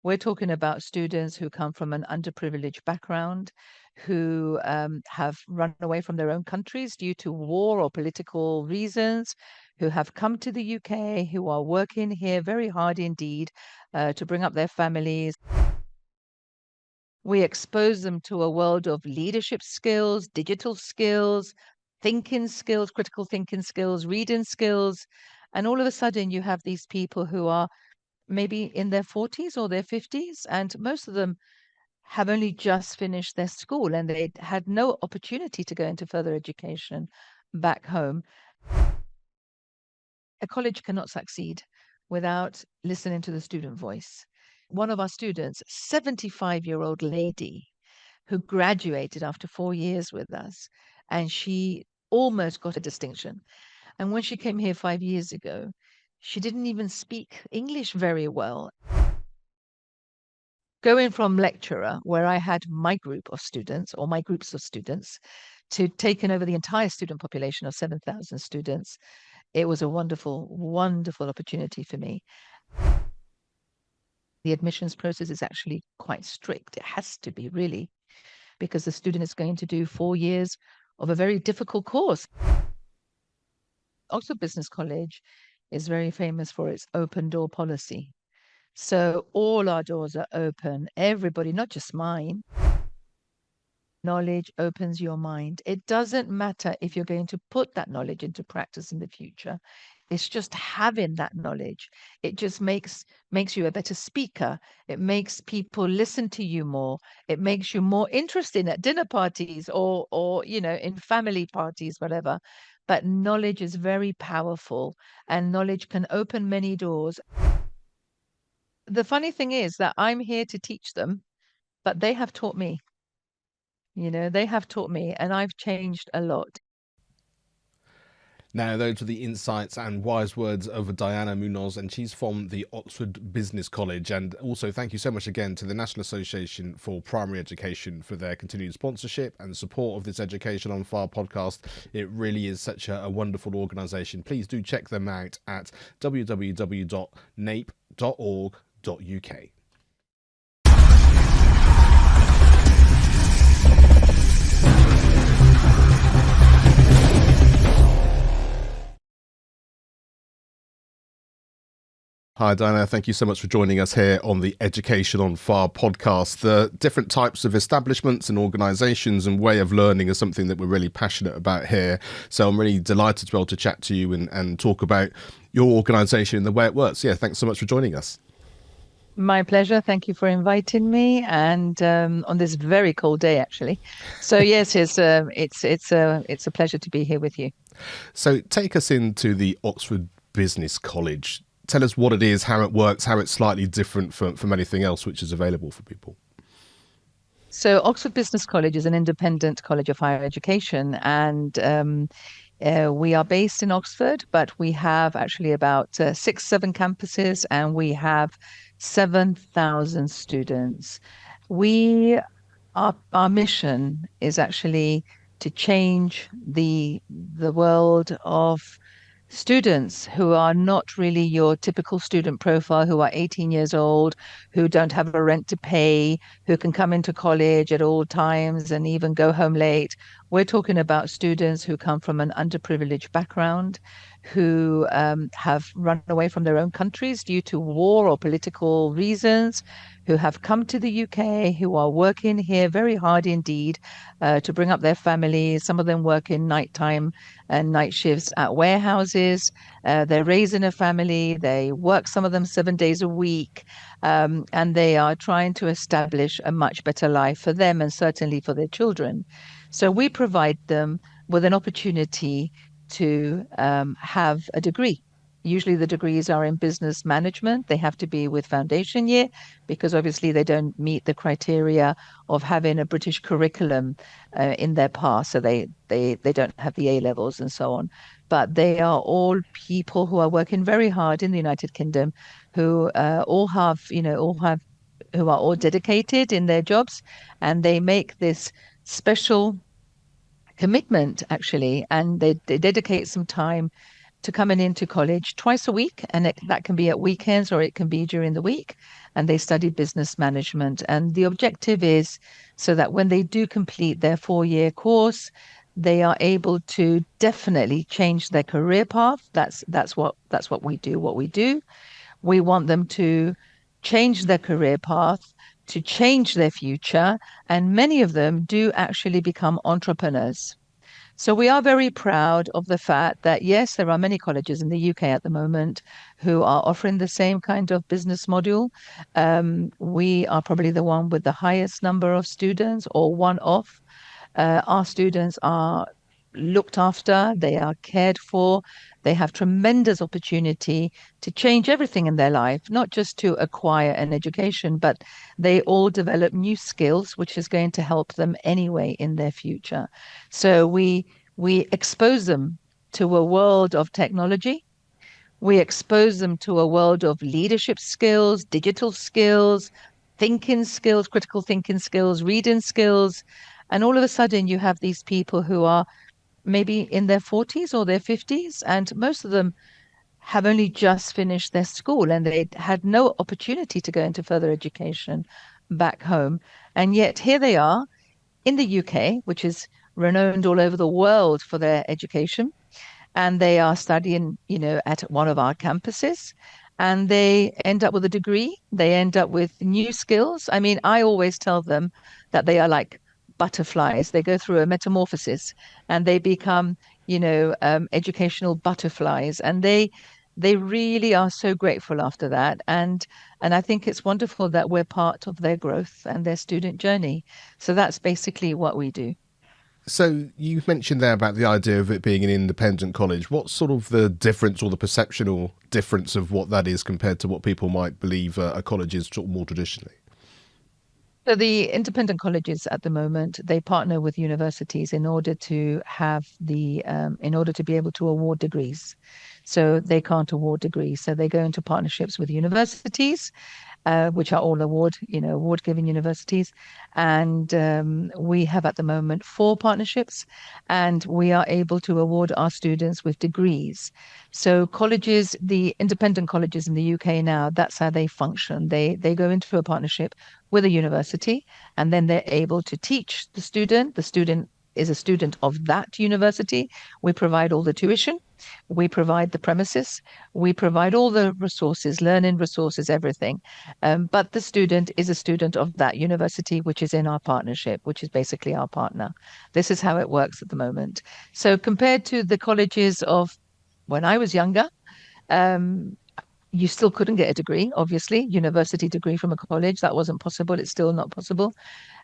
We're talking about students who come from an underprivileged background, who have run away from their own countries due to war or political reasons, who have come to the UK, who are working here very hard indeed to bring up their families. We expose them to a world of leadership skills, digital skills, thinking skills, critical thinking skills, reading skills. And all of a sudden, you have these people who are maybe in their 40s or their 50s, and most of them have only just finished their school and they had no opportunity to go into further education back home. A college cannot succeed without listening to the student voice. One of our students, 75-year-old lady, who graduated after 4 years with us, and she almost got a distinction. And when she came here 5 years ago, she didn't even speak English very well. Going from lecturer, where I had my group of students or my groups of students, to taking over the entire student population of 7,000 students, it was a wonderful, wonderful opportunity for me. The admissions process is actually quite strict. It has to be, really, because the student is going to do 4 years of a very difficult course. Oxford Business College is very famous for its open door policy. So all our doors are open. Everybody, not just mine. Knowledge opens your mind. It doesn't matter if you're going to put that knowledge into practice in the future. It's just having that knowledge. It just makes you a better speaker. It makes people listen to you more. It makes you more interesting at dinner parties or in family parties, whatever. But knowledge is very powerful, and knowledge can open many doors. The funny thing is that I'm here to teach them, but they have taught me. They have taught me, and I've changed a lot. Now, those are the insights and wise words of Diana Munoz, and she's from the Oxford Business College. And also, thank you so much again to the National Association for Primary Education for their continued sponsorship and support of this Education on Fire podcast. It really is such a wonderful organisation. Please do check them out at www.nape.org.uk. Hi, Diana. Thank you so much for joining us here on the Education on Fire podcast. The different types of establishments and organisations and way of learning is something that we're really passionate about here. So I'm really delighted to be able to chat to you and talk about your organisation and the way it works. Yeah, thanks so much for joining us. My pleasure. Thank you for inviting me, and on this very cold day, actually. So yes, it's a pleasure to be here with you. So take us into the Oxford Business College. Tell us what it is, how it works, how it's slightly different from anything else which is available for people. So Oxford Business College is an independent college of higher education, and we are based in Oxford, but we have actually about 6-7 campuses, and we have 7,000 students. Our mission is actually to change the world of students who are not really your typical student profile, who are 18 years old, who don't have a rent to pay, who can come into college at all times and even go home late. We're talking about students who come from an underprivileged background, who have run away from their own countries due to war or political reasons, who have come to the UK, who are working here very hard indeed to bring up their families. Some of them work in nighttime and night shifts at warehouses. They're raising a family. They work, some of them 7 days a week, and they are trying to establish a much better life for them and certainly for their children. So we provide them with an opportunity to have a degree. Usually the degrees are in business management. They have to be with foundation year because obviously they don't meet the criteria of having a British curriculum in their past. So they don't have the A levels and so on. But they are all people who are working very hard in the United Kingdom, who who are all dedicated in their jobs, and they make this special commitment actually, and they dedicate some time to coming into college twice a week, and that can be at weekends or it can be during the week. And they study business management. And the objective is so that when they do complete their 4-year course, they are able to definitely change their career path. That's what we do. What we do, we want them to change their career path, to change their future, and many of them do actually become entrepreneurs. So we are very proud of the fact that, yes, there are many colleges in the UK at the moment who are offering the same kind of business module. We are probably the one with the highest number of students, or one of. Our students are looked after, they are cared for, they have tremendous opportunity to change everything in their life, not just to acquire an education, but they all develop new skills, which is going to help them anyway in their future. So we expose them to a world of technology. We expose them to a world of leadership skills, digital skills, thinking skills, critical thinking skills, reading skills. And all of a sudden, you have these people who are maybe in their 40s or their 50s, and most of them have only just finished their school and they had no opportunity to go into further education back home. And yet here they are in the UK, which is renowned all over the world for their education, and they are studying, at one of our campuses, and they end up with a degree. They end up with new skills. I mean, I always tell them that they are like butterflies. They go through a metamorphosis and they become, educational butterflies, and they really are so grateful after that. And I think it's wonderful that we're part of their growth and their student journey. So that's basically what we do. So you mentioned there about the idea of it being an independent college. What's sort of the difference or the perceptual difference of what that is compared to what people might believe a college is sort of more traditionally? So the independent colleges at the moment, they partner with universities in order to in order to be able to award degrees. So they can't award degrees. So they go into partnerships with universities, which are all award-giving universities. And we have at the moment 4 partnerships, and we are able to award our students with degrees. So colleges, the independent colleges in the UK now, that's how they function. They go into a partnership with a university, and then they're able to teach the student. The student is a student of that university. We provide all the tuition, we provide the premises, we provide all the resources, learning resources, everything. But the student is a student of that university, which is in our partnership, which is basically our partner. This is how it works at the moment. So compared to the colleges of when I was younger, um, you still couldn't get a degree, obviously, university degree from a college. That wasn't possible. It's still not possible.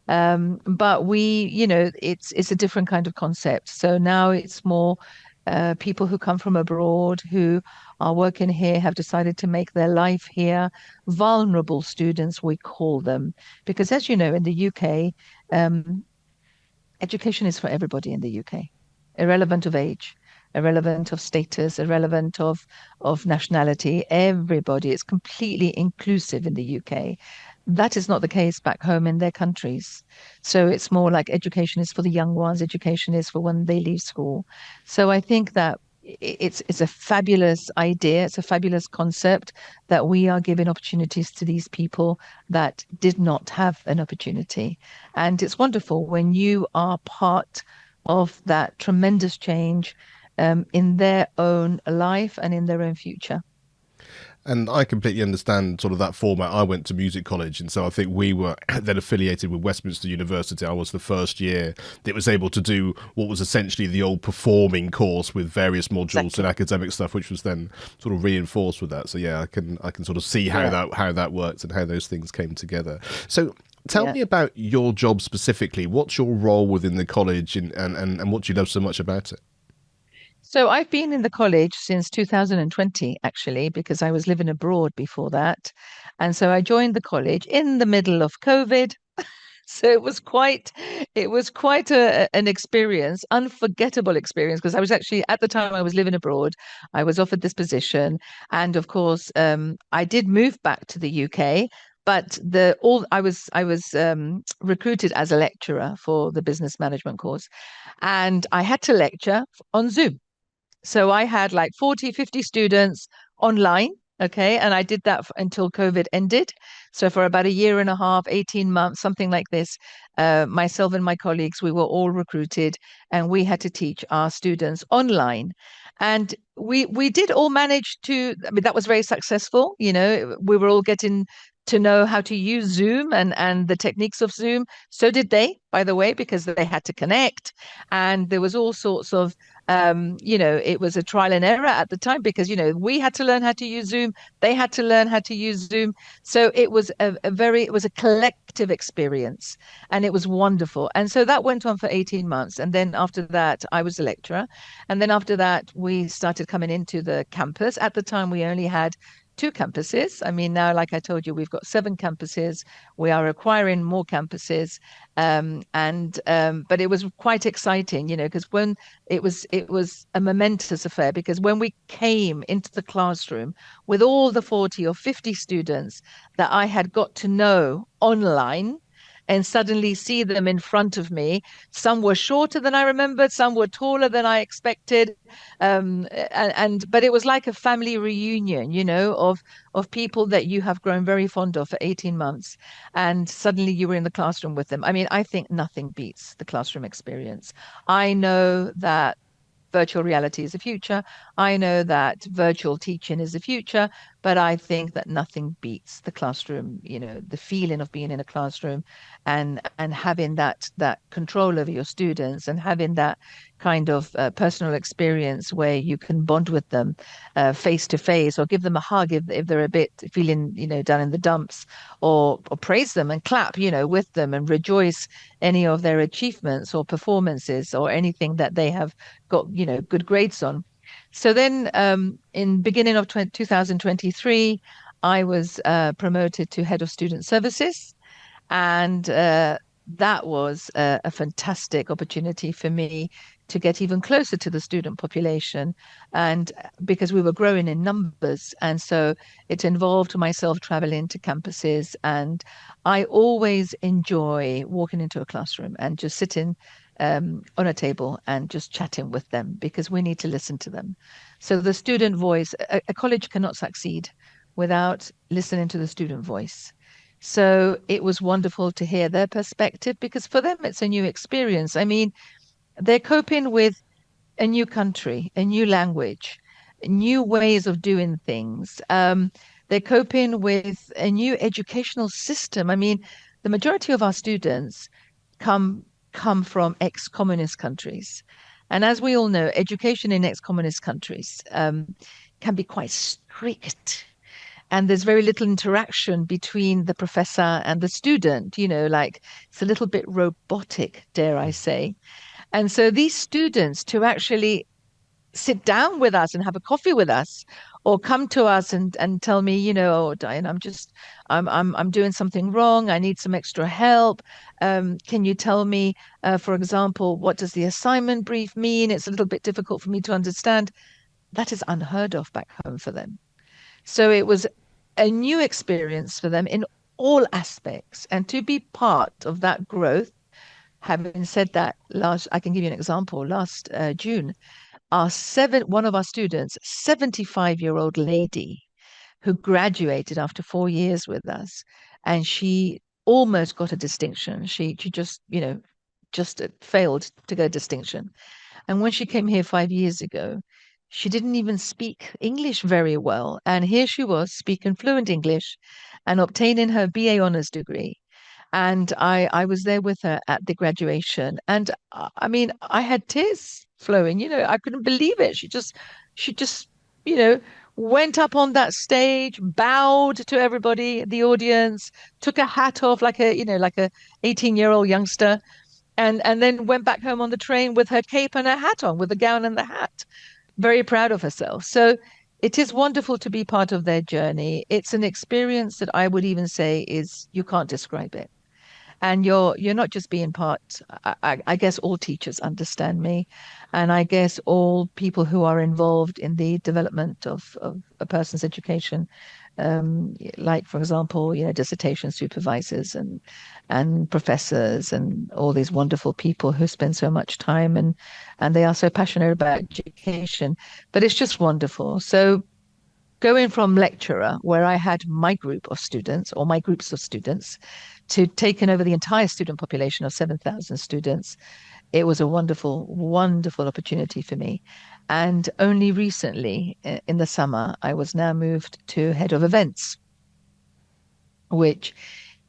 But it's a different kind of concept. So now it's more people who come from abroad, who are working here, have decided to make their life here. Vulnerable students, we call them, because as you know, in the UK, um, education is for everybody in the UK, irrelevant of age, irrelevant of status, irrelevant of nationality. Everybody, it's completely inclusive in the UK. That is not the case back home in their countries. So it's more like education is for the young ones, education is for when they leave school. So I think that it's a fabulous idea, it's a fabulous concept that we are giving opportunities to these people that did not have an opportunity. And it's wonderful when you are part of that tremendous change in their own life and in their own future. And I completely understand sort of that format. I went to music college, and so I think we were then affiliated with Westminster University. I was the first year that was able to do what was essentially the old performing course with various modules and Exactly. academic stuff, which was then sort of reinforced with that. So yeah, I can sort of see how Yeah. that works and how those things came together. So tell Yeah. me about your job specifically. What's your role within the college, and what do you love so much about it? So I've been in the college since 2020, actually, because I was living abroad before that. And so I joined the college in the middle of COVID. So it was quite an experience, unforgettable experience, because I was actually at the time I was living abroad. I was offered this position, and of course, I did move back to the UK. But the all I was recruited as a lecturer for the business management course, and I had to lecture on Zoom. So I had like 40, 50 students online. Okay. And I did that until COVID ended. So for about a year and a half, 18 months, something like this, myself and my colleagues, we were all recruited and we had to teach our students online. And we did all manage to, I mean, that was very successful. You know, we were all getting to know how to use Zoom and the techniques of Zoom. So did they, by the way, because they had to connect. And there was all sorts of it was a trial and error at the time because, we had to learn how to use Zoom. They had to learn how to use Zoom. So it was it was a collective experience and it was wonderful. And so that went on for 18 months. And then after that, I was a lecturer. And then after that, we started coming into the campus. At the time, we only had two campuses. I mean, now, like I told you, we've got seven campuses. We are acquiring more campuses. But it was quite exciting, because when it was a momentous affair because when we came into the classroom with all the 40 or 50 students that I had got to know online and suddenly see them in front of me. Some were shorter than I remembered, some were taller than I expected. But it was like a family reunion, of people that you have grown very fond of for 18 months. And suddenly you were in the classroom with them. I mean, I think nothing beats the classroom experience. I know that virtual reality is the future. I know that virtual teaching is the future, but I think that nothing beats the classroom, the feeling of being in a classroom and having that control over your students and having that kind of personal experience where you can bond with them face to face or give them a hug if they're a bit feeling, down in the dumps or praise them and clap, with them and rejoice any of their achievements or performances or anything that they have got, good grades on. So then in beginning of 2023, I was promoted to head of student services. And that was a fantastic opportunity for me to get even closer to the student population. And because we were growing in numbers. And so it involved myself traveling to campuses. And I always enjoy walking into a classroom and just sitting on a table and just chatting with them because we need to listen to them. So the student voice, a college cannot succeed without listening to the student voice. So it was wonderful to hear their perspective because for them it's a new experience. I mean, they're coping with a new country, a new language, new ways of doing things. They're coping with a new educational system. I mean, the majority of our students come come from ex-communist countries. And as we all know, education in ex-communist countries can be quite strict and there's very little interaction between the professor and the student, like it's a little bit robotic, dare I say. And so these students to actually sit down with us and have a coffee with us or come to us and tell me, oh, Diane, I'm doing something wrong. I need some extra help. Can you tell me, for example, what does the assignment brief mean? It's a little bit difficult for me to understand. That is unheard of back home for them. So it was a new experience for them in all aspects. And to be part of that growth, having said that, I can give you an example. Last June, one of our students, 75-year-old lady who graduated after 4 years with us, and she almost got a distinction. She just, just failed to get a distinction. And when she came here 5 years ago, she didn't even speak English very well. And here she was speaking fluent English and obtaining her BA honors degree. And I was there with her at the graduation. And I mean, I had tears flowing, I couldn't believe it. She just, you know, went up on that stage, bowed to everybody, the audience, took a hat off like a 18-year-old youngster and then went back home on the train with her cape and her hat on, with the gown and the hat, very proud of herself. So it is wonderful to be part of their journey. It's an experience that I would even say is you can't describe it. And you're not just being part. I guess all teachers understand me, and I guess all people who are involved in the development of a person's education like for example, dissertation supervisors and professors and all these wonderful people who spend so much time and they are so passionate about education. But it's just wonderful. So going from lecturer, where I had my group of students or my groups of students, to taking over the entire student population of 7,000 students, it was a wonderful, wonderful opportunity for me. And only recently, in the summer, I was now moved to head of events, which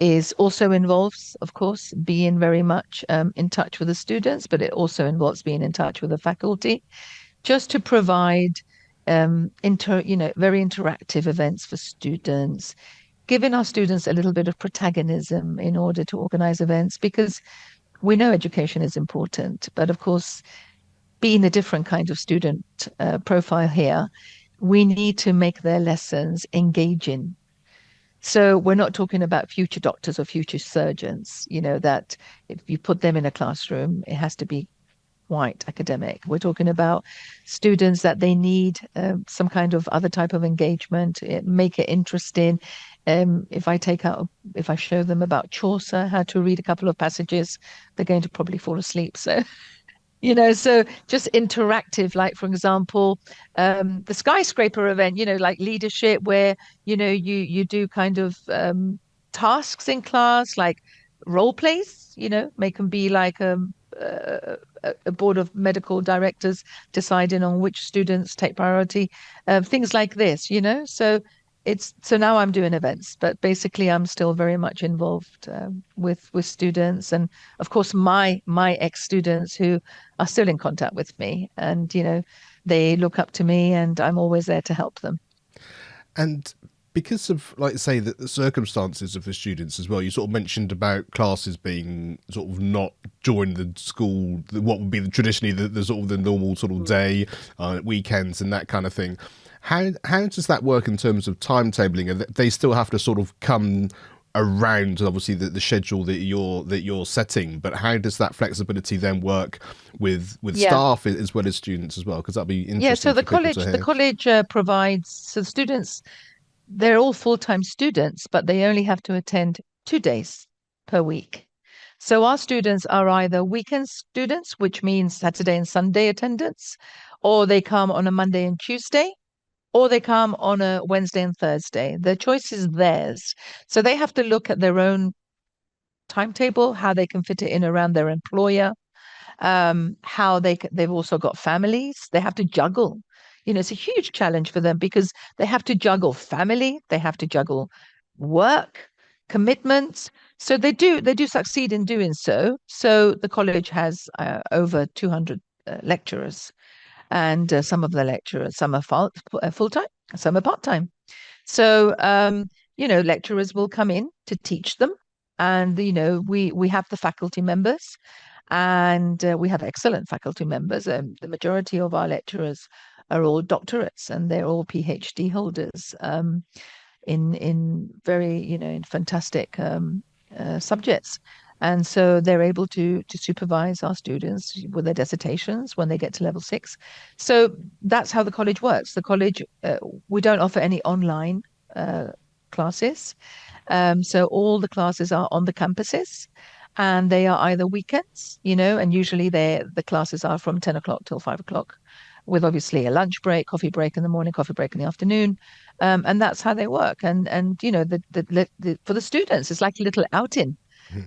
is also involves, of course, being very much in touch with the students, but it also involves being in touch with the faculty, just to provide very interactive events for students, giving our students a little bit of protagonism in order to organize events, because we know education is important, but of course, being a different kind of student profile here, we need to make their lessons engaging. So we're not talking about future doctors or future surgeons, that if you put them in a classroom, it has to be quite academic. We're talking about students that they need some kind of other type of engagement, make it interesting. If I show them about Chaucer, how to read a couple of passages, they're going to probably fall asleep. So so just interactive, like for example, the skyscraper event, like leadership, where you do kind of tasks in class, like role plays, make them be like a board of medical directors deciding on which students take priority, things like this, so now I'm doing events, but basically I'm still very much involved with students, and of course my ex-students who are still in contact with me, and they look up to me, and I'm always there to help them. And because of, like, say, the circumstances of the students as well, you sort of mentioned about classes being sort of not during the school, what would be traditionally the sort of the normal sort of day, weekends and that kind of thing. How does that work in terms of timetabling? They still have to sort of come around, obviously, the schedule that you're setting, but how does that flexibility then work with Yeah. staff as well as students as well? Because that'd be Yeah, interesting so for people to the hear. college provides, so the students, they're all full-time students, but they only have to attend 2 days per week. So our students are either weekend students, which means Saturday and Sunday attendance, or they come on a Monday and Tuesday, or they come on a Wednesday and Thursday. The choice is theirs. So they have to look at their own timetable, how they can fit it in around their employer, how they've also got families. They have to juggle. It's a huge challenge for them because they have to juggle family, they have to juggle work, commitments. So they do succeed in doing so. So the college has over 200 lecturers, and some of the lecturers, some are full time, some are part time. So lecturers will come in to teach them, and we have the faculty members, and we have excellent faculty members. The majority of our lecturers are all doctorates, and they're all PhD holders in very in fantastic subjects. And so they're able to supervise our students with their dissertations when they get to level 6. So that's how the college works. The college, we don't offer any online uh, classes. So all the classes are on the campuses, and they are either weekends, and usually the classes are from 10 o'clock till 5 o'clock, with obviously a lunch break, coffee break in the morning, coffee break in the afternoon. And that's how they work. And for the students, it's like a little outing.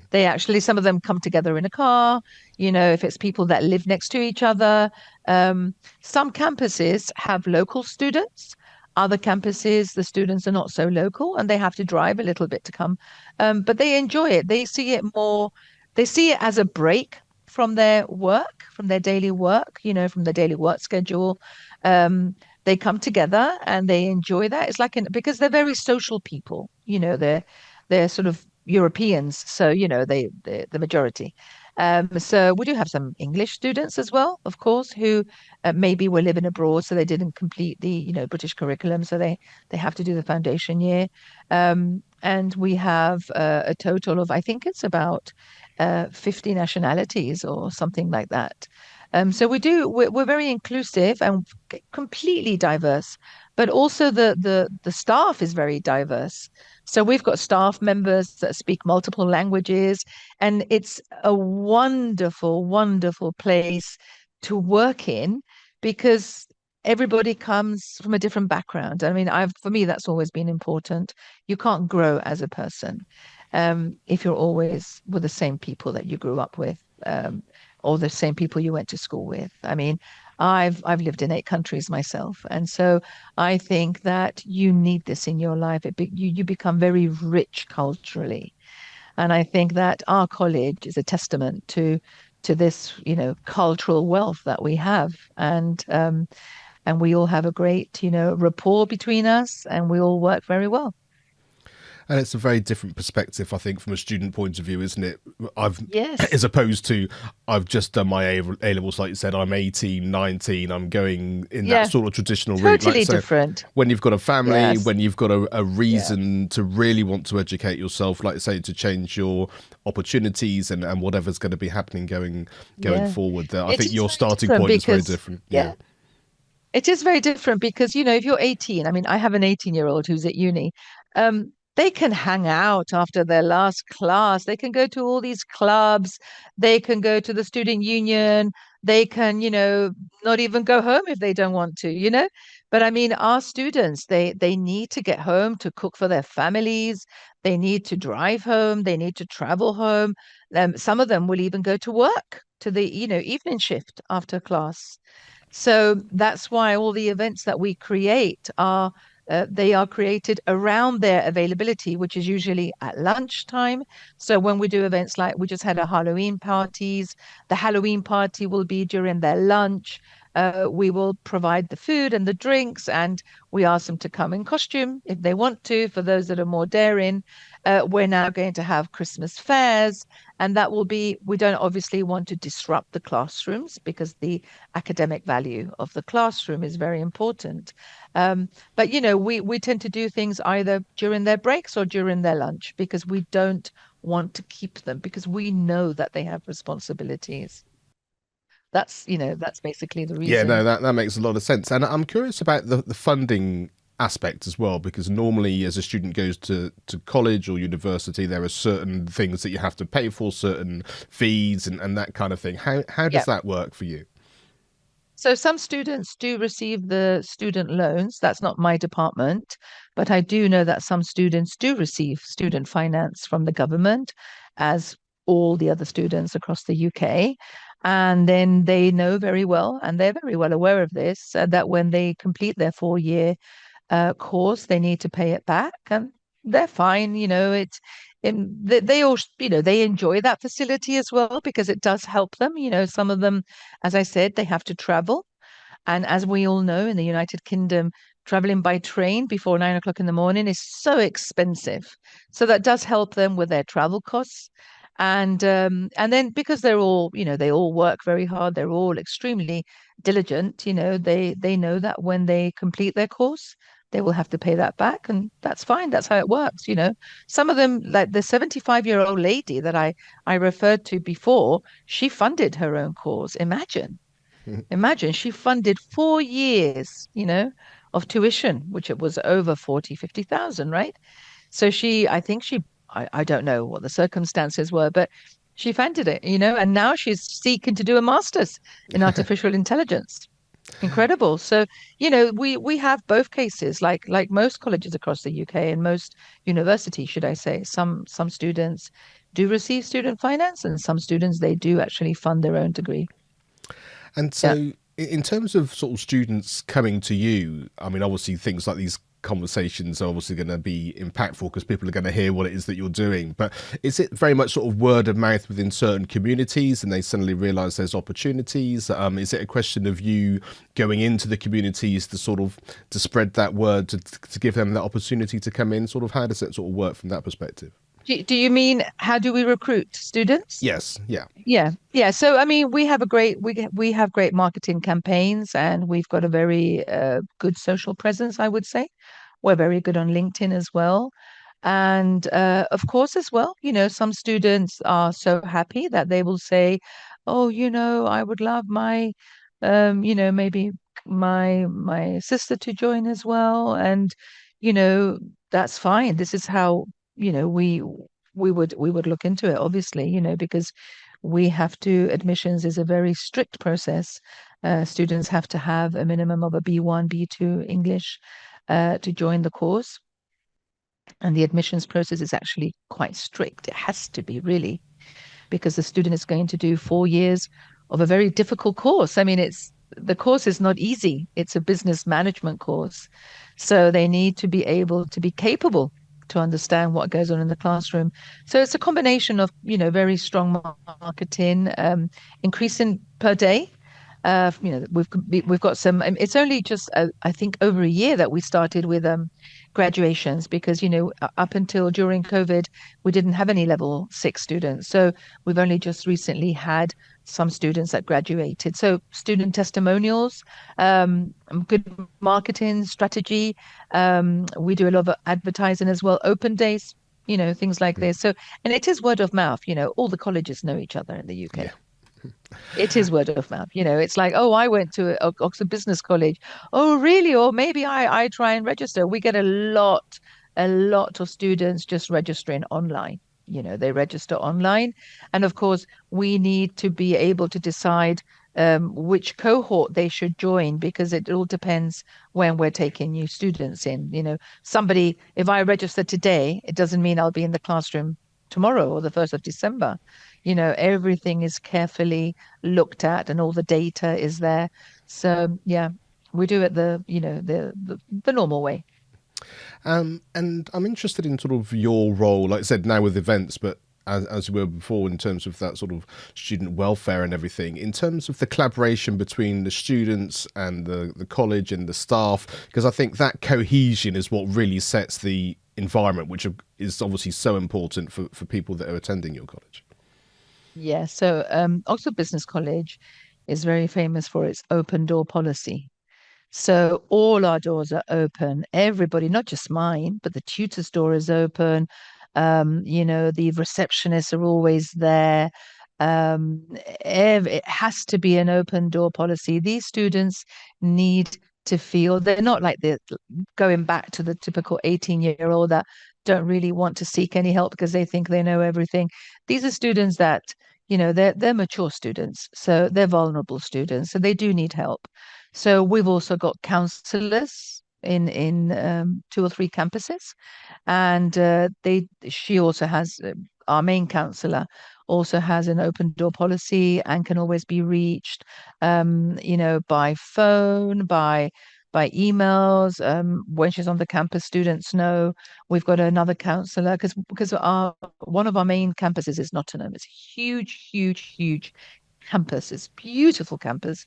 They actually, some of them come together in a car, if it's people that live next to each other. Some campuses have local students. Other campuses, the students are not so local and they have to drive a little bit to come. But they enjoy it. They see it as a break from their work, from their daily work, from their daily work schedule. They come together and they enjoy that. It's like because they're very social people, they're sort of Europeans, so they're the majority. So we do have some English students as well, of course, who maybe were living abroad, so they didn't complete the British curriculum, so they have to do the foundation year. And we have a total of, I think it's about 50 nationalities or something like that. So we're very inclusive and completely diverse, but also the staff is very diverse. So we've got staff members that speak multiple languages, and it's a wonderful, wonderful place to work in because everybody comes from a different background. I mean, I've for me that's always been important. You can't grow as a person if you're always with the same people that you grew up with, or the same people you went to school with. I mean, I've lived in 8 countries myself, and so I think that you need this in your life. You become very rich culturally, and I think that our college is a testament to this, cultural wealth that we have, and we all have a great, rapport between us, and we all work very well. And it's a very different perspective, I think, from a student point of view, isn't it? I've, Yes. as opposed to, I've just done my A levels, like you said, I'm 18, 19, I'm going in that Yeah. sort of traditional route. Like, Totally so different. when you've got a family, Yes. when you've got a Yeah. reason to really want to educate yourself, like you say, to change your opportunities and whatever's going to be happening going Yeah. forward, there, I It think is your very starting different point is very because, different. Yeah. yeah, it is very different because, if you're 18, I mean, I have an 18-year-old who's at uni. They can hang out after their last class. They can go to all these clubs. They can go to the student union. They can, not even go home if they don't want to. But I mean, our students, they need to get home to cook for their families. They need to drive home. They need to travel home. Some of them will even go to work to the, evening shift after class. So that's why all the events that we create are they are created around their availability, which is usually at lunchtime. So when we do events like we just had a Halloween parties, the Halloween party will be during their lunch. We will provide the food and the drinks, and we ask them to come in costume if they want to. For those that are more daring, we're now going to have Christmas fairs, and that will be, we don't obviously want to disrupt the classrooms because the academic value of the classroom is very important. But we tend to do things either during their breaks or during their lunch because we don't want to keep them because we know that they have responsibilities. That's basically the Yeah, no, reason. that makes a lot of sense. And I'm curious about the funding aspect as well, because normally as a student goes to college or university, there are certain things that you have to pay for, certain fees and that kind of thing. How Yeah. does that work for you? So some students do receive the student loans. That's not my department, but I do know that some students do receive student finance from the government, as all the other students across the UK. And then they know very well, and they're very well aware of this, that when they complete their 4 year course, they need to pay it back, and they're fine. They all, they enjoy that facility as well because it does help them. Some of them, as I said, they have to travel. And as we all know, in the United Kingdom, traveling by train before 9 o'clock in the morning is so expensive. So that does help them with their travel costs. And then because they're all, they all work very hard, they're all extremely diligent, they know that when they complete their course, they will have to pay that back, and that's fine. That's how it works. Some of them, like the 75-year-old lady that I referred to before, she funded her own course. Imagine she funded 4 years, of tuition, which it was over 40, 50,000, right? So I think I don't know what the circumstances were, but she funded it, and now she's seeking to do a master's in artificial intelligence. Incredible. So, we have both cases, like most colleges across the UK and most universities, should I say. Some students do receive student finance, and some students they do actually fund their own degree. And Yeah. so, in terms of sort of students coming to you, I mean, obviously things like these conversations are obviously going to be impactful because people are going to hear what it is that you're doing. But is it very much sort of word of mouth within certain communities and they suddenly realize there's opportunities? Is it a question of you going into the communities to sort of to spread that word to give them that opportunity to come in? Sort of how does it sort of work from that perspective? Do you mean how do we recruit students? Yes. Yeah. Yeah, yeah. So I mean, we have great marketing campaigns, and we've got a very good social presence, I would say. We're very good on LinkedIn as well. And of course, as well, some students are so happy that they will say, "Oh, I would love my, maybe my sister to join as well, and you know that's fine. This is how we would look into it, obviously, because we have to. Admissions is a very strict process. Students have to have a minimum of a B1, B2 English to join the course, and the admissions process is actually quite strict. It has to be, really, because the student is going to do 4 years of a very difficult course. I mean, the course is not easy. It's a business management course. So they need to be able to be capable to understand what goes on in the classroom. So it's a combination of, very strong marketing, increasing per day. We've got some. It's only just I think over a year that we started with graduations, because up until during COVID we didn't have any level 6 students. So we've only just recently had some students that graduated. So student testimonials, good marketing strategy. We do a lot of advertising as well, open days, things like this. So, and it is word of mouth. All the colleges know each other in the UK. Yeah. It is word of mouth. It's like, oh, I went to Oxford Business College. Oh, really? Or maybe I try and register. We get a lot of students just registering online. They register online. And of course, we need to be able to decide which cohort they should join, because it all depends when we're taking new students in. If I register today, it doesn't mean I'll be in the classroom tomorrow or the 1st of December. Everything is carefully looked at and all the data is there. So yeah, we do it the normal way. And I'm interested in sort of your role, like I said, now with events, but as you were before, in terms of that sort of student welfare and everything, in terms of the collaboration between the students and the college and the staff, because I think that cohesion is what really sets the environment, which is obviously so important for people that are attending your college. Yeah, so Oxford Business College is very famous for its open door policy. So all our doors are open. Everybody, not just mine, but the tutor's door is open. The receptionists are always there. It has to be an open door policy. These students need to feel they're not like the going back to the typical 18-year-old that don't really want to seek any help because they think they know everything. These are students that, they're mature students, so they're vulnerable students, so they do need help. So we've also got counselors in 2 or 3 campuses, and she also has our main counselor also has an open door policy and can always be reached, by phone, by emails. When she's on the campus, students know. We've got another counselor because our one of our main campuses is Nottingham. It's a huge, huge, huge campus. It's a beautiful campus,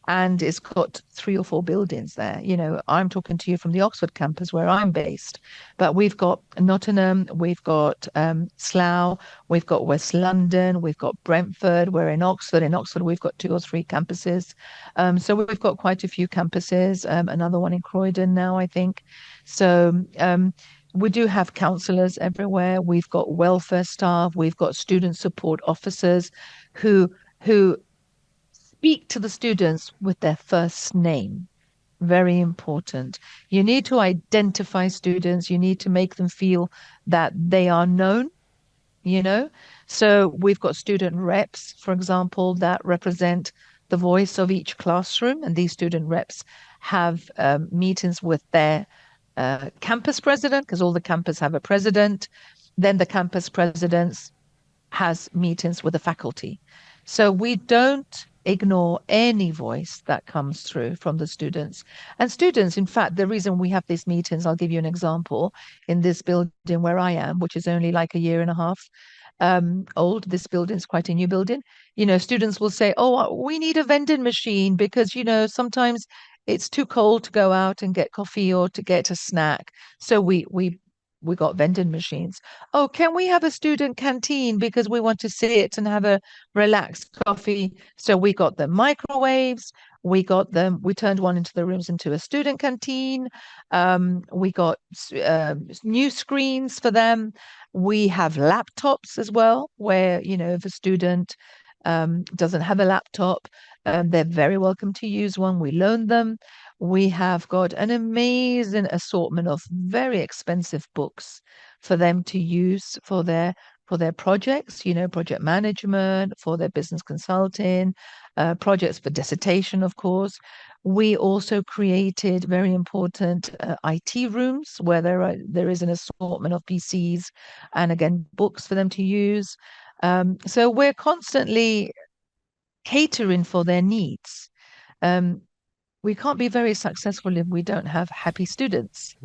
and it's got 3 or 4 buildings there. I'm talking to you from the Oxford campus where I'm based, but we've got Nottingham, we've got Slough, we've got West London, we've got Brentford. We're in Oxford. In Oxford, we've got 2 or 3 campuses. So we've got quite a few campuses. Another one in Croydon now, I think. So we do have counsellors everywhere. We've got welfare staff. We've got student support officers who speak to the students with their first name. Very important. You need to identify students. You need to make them feel that they are known, you know. So we've got student reps, for example, that represent the voice of each classroom. And these student reps have meetings with their campus president, because all the campus have a president. Then the campus presidents has meetings with the faculty. So we don't ignore any voice that comes through from the students. And students, in fact, the reason we have these meetings, I'll give you an example. In this building where I am, which is only like a year and a half old, this building is quite a new building. Students will say, oh, we need a vending machine because, sometimes it's too cold to go out and get coffee or to get a snack. So we got vending machines. Oh, can we have a student canteen because we want to sit and have a relaxed coffee? So we got the microwaves. We got them. We turned one into the rooms into a student canteen. We got new screens for them. We have laptops as well, where if a student doesn't have a laptop, they're very welcome to use one. We loan them. We have got an amazing assortment of very expensive books for them to use for their projects, project management, for their business consulting, projects for dissertation, of course. We also created very important IT rooms where there is an assortment of PCs and again books for them to use. So we're constantly catering for their needs. Um, we can't be very successful if we don't have happy students.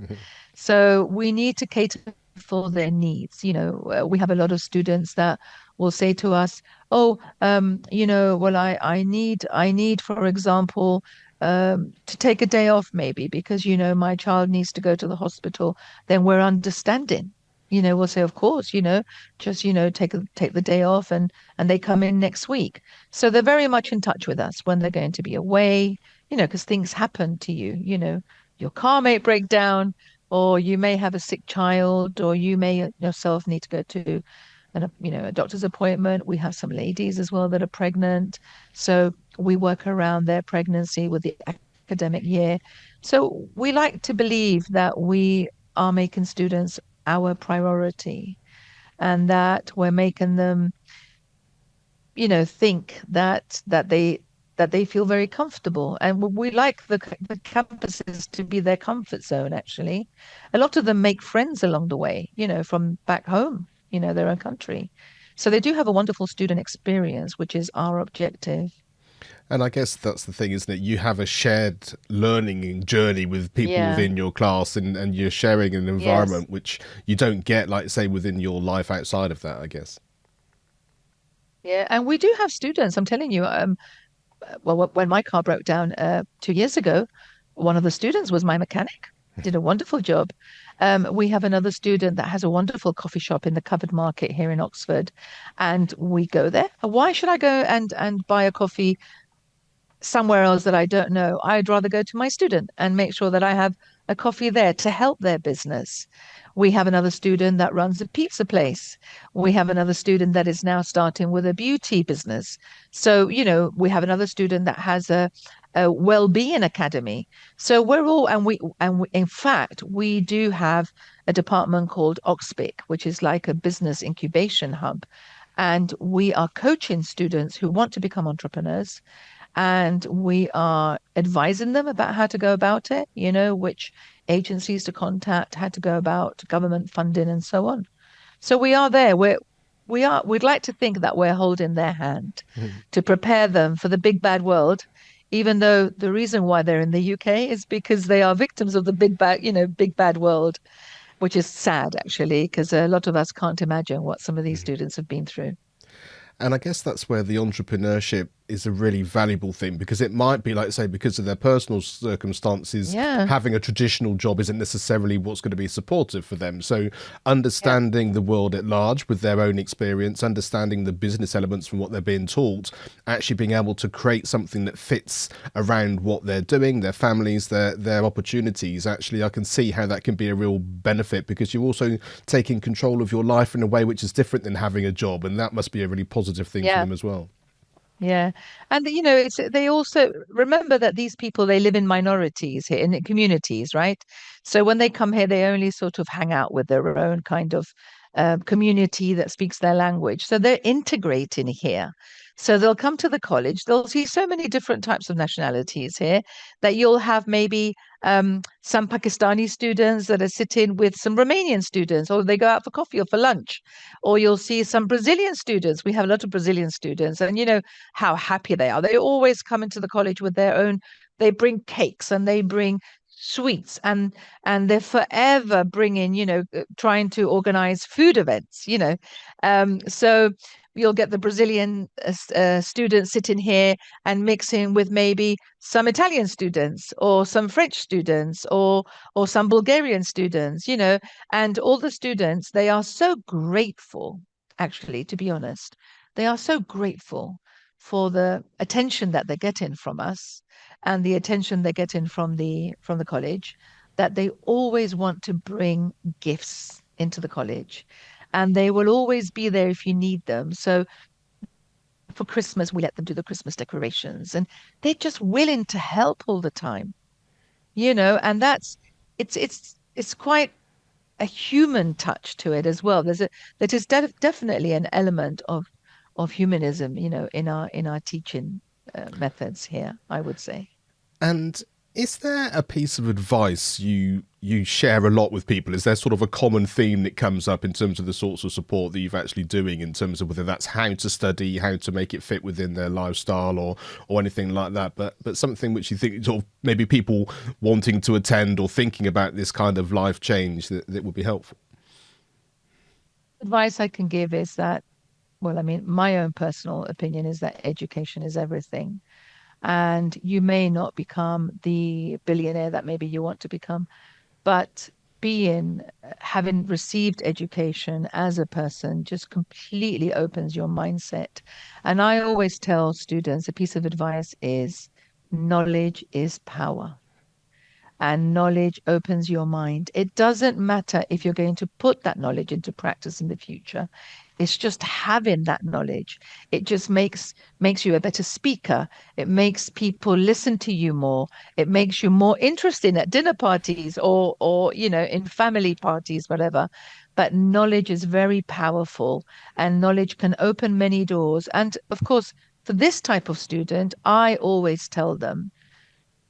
So we need to cater for their needs. We have a lot of students that will say to us, "Oh, well, I need, for example, to take a day off maybe because my child needs to go to the hospital." Then we're understanding. We'll say, "Of course, just take the day off, and they come in next week." So they're very much in touch with us when they're going to be away. Because things happen to you. Your car may break down, or you may have a sick child, or you may yourself need to go to a doctor's appointment. We have some ladies as well that are pregnant, so we work around their pregnancy with the academic year. So we like to believe that we are making students our priority, and that we're making them think that they feel very comfortable. And we like the campuses to be their comfort zone, actually. A lot of them make friends along the way, from back home, their own country. So they do have a wonderful student experience, which is our objective. And I guess that's the thing, isn't it? You have a shared learning journey with people Yeah. within your class, and you're sharing an Yes. environment which you don't get, like, say, within your life outside of that, I guess. Yeah. And we do have students, I'm telling you, well, when my car broke down 2 years ago, one of the students was my mechanic, did a wonderful job. We have another student that has a wonderful coffee shop in the covered market here in Oxford, and we go there. Why should I go and buy a coffee somewhere else that I don't know? I'd rather go to my student and make sure that I have a coffee there to help their business. We have another student that runs a pizza place. We have another student that is now starting with a beauty business. So, we have another student that has a well-being academy. So we're all, in fact, we do have a department called Oxpic, which is like a business incubation hub. And we are coaching students who want to become entrepreneurs, and we are advising them about how to go about it, which agencies to contact, how to go about government funding, and so on. So we are there. We'd like to think that we're holding their hand to prepare them for the big bad world, even though the reason why they're in the UK is because they are victims of the big bad world, which is sad actually, because a lot of us can't imagine what some of these students have been through. And I guess that's where the entrepreneurship is a really valuable thing, because it might be, like, say, because of their personal circumstances, Yeah. having a traditional job isn't necessarily what's going to be supportive for them. So Yeah. understanding the world at large with their own experience, understanding the business elements from what they're being taught, actually being able to create something that fits around what they're doing, their families, their opportunities. Actually, I can see how that can be a real benefit, because you're also taking control of your life in a way which is different than having a job, and that must be a really positive thing for Yeah. them as well. Yeah. And it's they also remember that these people, they live in minorities here in communities, right? So when they come here, they only sort of hang out with their own kind of community that speaks their language. So they're integrating here. So they'll come to the college, they'll see so many different types of nationalities here that you'll have maybe some Pakistani students that are sitting with some Romanian students, or they go out for coffee or for lunch, or you'll see some Brazilian students. We have a lot of Brazilian students, and how happy they are. They always come into the college with their own, they bring cakes and they bring sweets, and they're forever bringing, trying to organize food events, so you'll get the Brazilian students sitting here and mixing with maybe some Italian students or some French students or some Bulgarian students, and all the students, they are so grateful, actually, to be honest. They are so grateful for the attention that they're getting from us and the attention they're getting from the college, that they always want to bring gifts into the college, and they will always be there if you need them. So for Christmas, we let them do the Christmas decorations, and they're just willing to help all the time, and it's quite a human touch to it as well. That is definitely an element of humanism, in our teaching methods here, I would say. And is there a piece of advice you share a lot with people? Is there sort of a common theme that comes up in terms of the sorts of support that you've actually doing, in terms of whether that's how to study, how to make it fit within their lifestyle, or anything like that? But something which you think sort of maybe people wanting to attend or thinking about this kind of life change that would be helpful. Advice I can give is that, well, I mean, my own personal opinion is that education is everything. And you may not become the billionaire that maybe you want to become, but having received education as a person just completely opens your mindset. And I always tell students a piece of advice is knowledge is power, and knowledge opens your mind. It doesn't matter if you're going to put that knowledge into practice in the future. It's just having that knowledge. It just makes you a better speaker. It makes people listen to you more. It makes you more interesting at dinner parties or in family parties, whatever. But knowledge is very powerful, and knowledge can open many doors. And of course, for this type of student, I always tell them,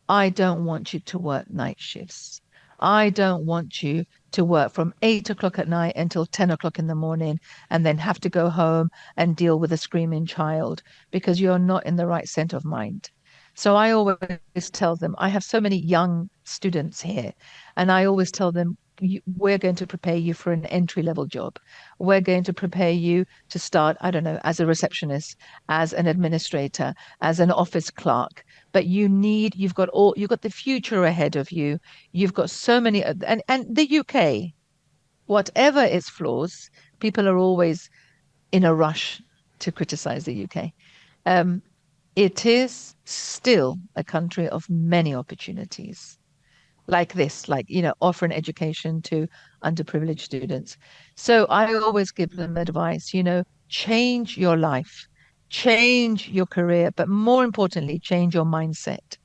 I don't want you to work night shifts. I don't want you to work from 8 o'clock at night until 10 o'clock in the morning and then have to go home and deal with a screaming child because you're not in the right state of mind. So I always tell them, I have so many young students here, and I always tell them, we're going to prepare you for an entry level job. We're going to prepare you to start, I don't know, as a receptionist, as an administrator, as an office clerk. But you've got the future ahead of you. You've got so many, and the UK, whatever its flaws, people are always in a rush to criticize the UK. Um, it is still a country of many opportunities like this, like, offering education to underprivileged students. So I always give them advice, change your life, change your career, but more importantly, change your mindset.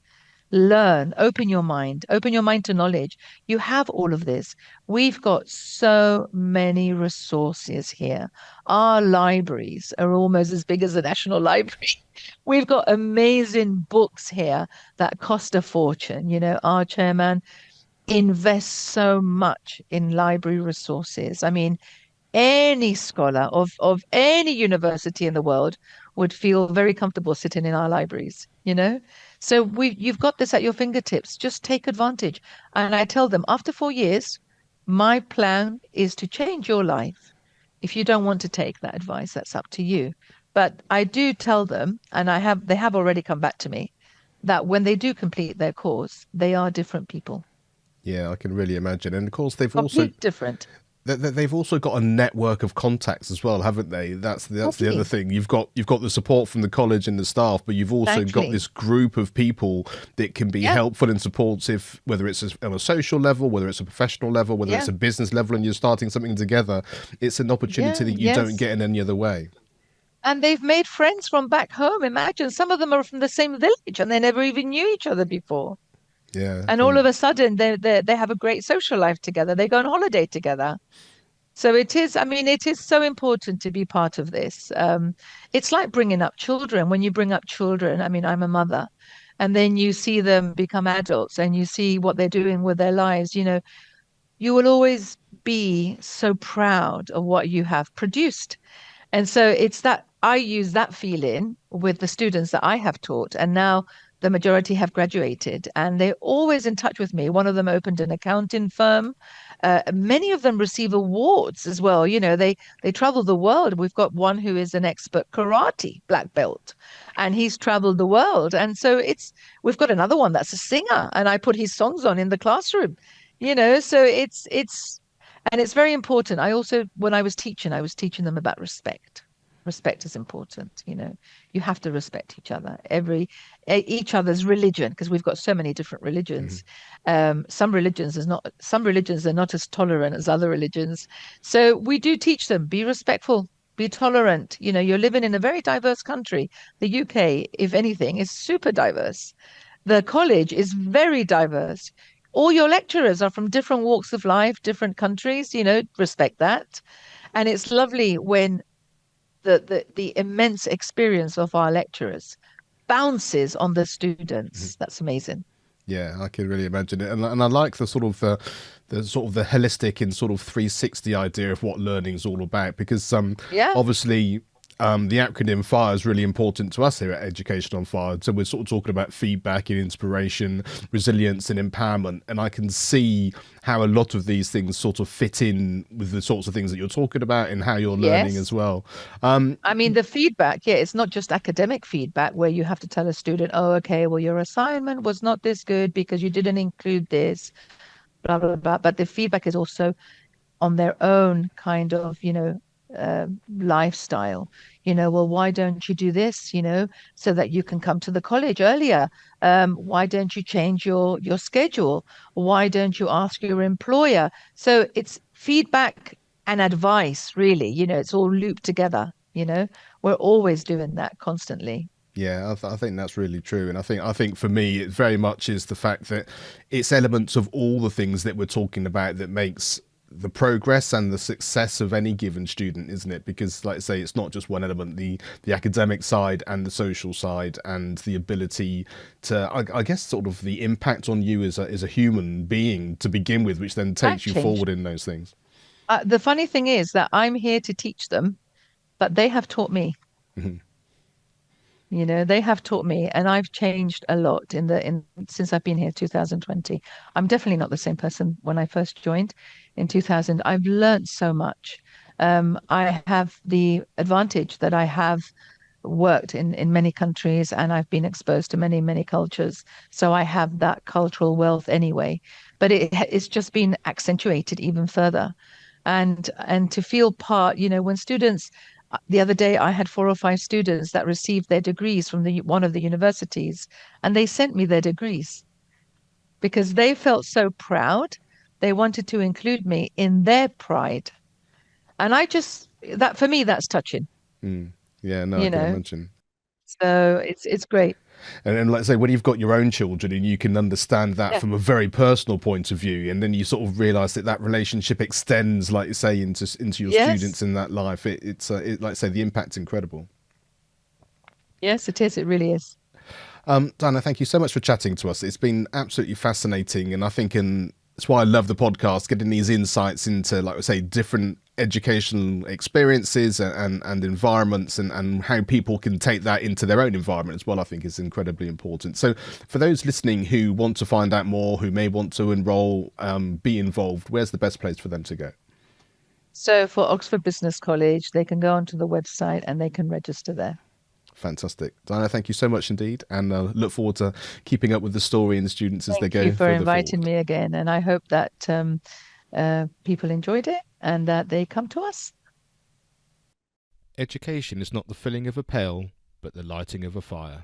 Learn, open your mind to knowledge. You have all of this. We've got so many resources here. Our libraries are almost as big as the National Library. We've got amazing books here that cost a fortune. Our chairman invests so much in library resources. I mean, any scholar of any university in the world would feel very comfortable sitting in our libraries. So you've got this at your fingertips. Just take advantage. And I tell them, after 4 years, my plan is to change your life. If you don't want to take that advice, that's up to you. But I do tell them, and they have already come back to me, that when they do complete their course, they are different people. Yeah, I can really imagine. And of course, Complete different. they've also got a network of contacts as well, haven't they? That's the other Totally. thing. You've got the support from the college and the staff, but you've also got Exactly. this group of people that can be Yeah. helpful and supportive, whether it's on a social level, whether it's a professional level, whether it's Yeah. a business level, and you're starting something together. It's an opportunity Yeah. that you don't Yes. get in any other way. And they've made friends from back home. Imagine some of them are from the same village and they never even knew each other before. Yeah, And all of a sudden they have a great social life together. They go on holiday together. So it is so important to be part of this. It's like bringing up children. When you bring up children, I mean, I'm a mother, and then you see them become adults and you see what they're doing with their lives, you will always be so proud of what you have produced. And so it's that I use that feeling with the students that I have taught. And now the majority have graduated and they're always in touch with me. One of them opened an accounting firm. Many of them receive awards as well. They travel the world. We've got one who is an expert karate black belt, and he's traveled the world. And so we've got another one that's a singer, and I put his songs on in the classroom. So it's very important. I also, when I was teaching them about respect. Respect is important. You have to respect each other, each other's religion, because we've got so many different religions. Some religions are not as tolerant as other religions. So we do teach them, be respectful. be tolerant. You're living in a very diverse country. The UK, if anything, is super diverse. The college is very diverse. All your lecturers are from different walks of life, different countries, respect that. And it's lovely when the immense experience of our lecturers bounces on the students. That's amazing. Yeah, I can really imagine it, and I like the sort of the sort of the holistic and sort of 360 idea of what learning is all about, because Yeah. obviously the acronym FIRE is really important to us here at Education on Fire. So we're sort of talking about feedback and inspiration, resilience and empowerment, and I can see how a lot of these things sort of fit in with the sorts of things that you're talking about and how you're learning as Yes. well. I mean, the feedback, yeah, it's not just academic feedback where you have to tell a student, oh, okay, well, your assignment was not this good because you didn't include this, blah, blah, blah. But the feedback is also on their own kind of, lifestyle. Well, why don't you do this, so that you can come to the college earlier? Why don't you change your schedule? Why don't you ask your employer? So it's feedback and advice, really. It's all looped together. We're always doing that constantly. Yeah, I think that's really true, and I think for me, it very much is the fact that it's elements of all the things that we're talking about that makes the progress and the success of any given student, isn't it? Because, like I say, it's not just one element: the academic side and the social side, and the ability to, I guess, sort of the impact on you as a human being to begin with, which then That takes you changed. forward in those things. The funny thing is that I'm here to teach them, but they have taught me. They have taught me, and I've changed a lot in since I've been here, 2020. I'm definitely not the same person when I first joined in 2000. I've learned so much. I have the advantage that I have worked in many countries and I've been exposed to many, many cultures. So I have that cultural wealth anyway. But it's just been accentuated even further. And to feel part, when students the other day I had 4 or 5 students that received their degrees from the one of the universities, and they sent me their degrees because they felt so proud. They wanted to include me in their pride. And I just that for me that's touching, Mm. Yeah, no, I you can know. imagine. So it's great. And like I say, when you've got your own children and you can understand that Yeah. from a very personal point of view, and then you sort of realize that that relationship extends, like you say, into your students Yes. in that life. Like I say, the impact's incredible. Yes, it is. It really is. Diana, thank you so much for chatting to us. It's been absolutely fascinating, and I think that's why I love the podcast, getting these insights into, like I say, different educational experiences and environments, and how people can take that into their own environment as well. I think is incredibly important. So for those listening who want to find out more, who may want to enroll, be involved, where's the best place for them to go? So for Oxford Business College, they can go onto the website and they can register there. Fantastic. Diana, thank you so much indeed, and look forward to keeping up with the story and the students as they Thank you go for further inviting forward. me again. And I hope that people enjoyed it and that they come to us. Education is not the filling of a pail, but the lighting of a fire.